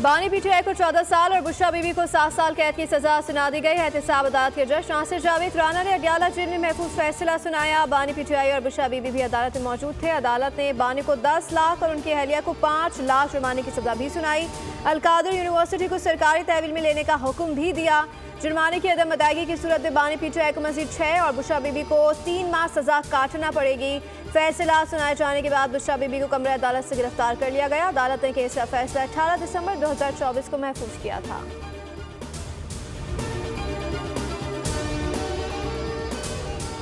बानी पीटीआई को 14 साल और बुशरा बीबी को 7 साल कैद की सजा सुना दी गई है। एहतसाब अदालत के जज नासिर जावेद राना ने अडयाला जेल में महफूज फैसला सुनाया। बानी पीटीआई और बुशरा बीबी भी अदालत में मौजूद थे। अदालत ने बानी को 10 लाख और उनकी अहलिया को 5 लाख जुर्माने की सजा भी सुनाई। अलकादर यूनिवर्सिटी को सरकारी तहवील में लेने का हुक्म भी दिया। जुर्माने की अदम अदायगी की सूरत में बानी पीटीआई को मजीद 6 और बुशरा बीबी को 3 माह सजा काटना पड़ेगी। फैसला सुनाए जाने के बाद बुशरा बीबी को कमरा अदालत से गिरफ्तार कर लिया गया। अदालत ने केस का फैसला 18 दिसंबर 2024 को महफूज किया था।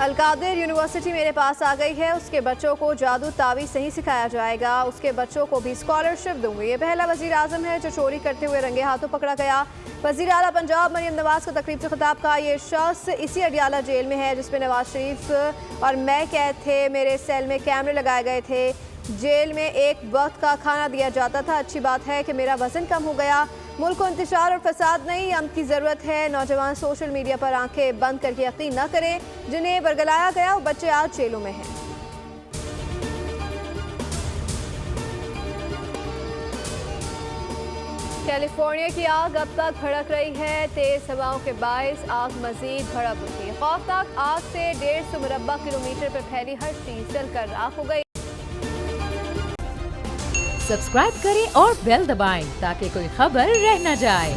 अलकादर यूनिवर्सिटी मेरे पास आ गई है। उसके बच्चों को जादू तावीज़ नहीं सिखाया जाएगा। उसके बच्चों को भी स्कॉलरशिप दूंगी। ये पहला वजीर आजम है जो चोरी करते हुए रंगे हाथों पकड़ा गया। वजीर आला पंजाब मरियम नवाज को तकरीब से खिताब कहा। ये शख्स इसी अडयाला जेल में है जिसमें नवाज शरीफ और मैं कैद थे। मेरे सेल में कैमरे लगाए गए थे। जेल में एक वक्त का खाना दिया जाता था। अच्छी बात है कि मेरा वजन कम हो गया। मुल्क को इंतशार और फसाद नहीं, अमन की ज़रूरत है। नौजवान सोशल मीडिया पर आंखें बंद करके यकीन न करें। जिन्हें बरगलाया गया वो बच्चे आज जेलों में हैं। कैलिफोर्निया की आग अब तक भड़क रही है। तेज हवाओं के बायस आग मजीद भड़क उठी। खौफनाक आग से 150 मुरब्बा किलोमीटर पर फैली हर चीज जलकर राख हो गई। सब्सक्राइब करें और बेल दबाएं ताकि कोई खबर रह न जाए।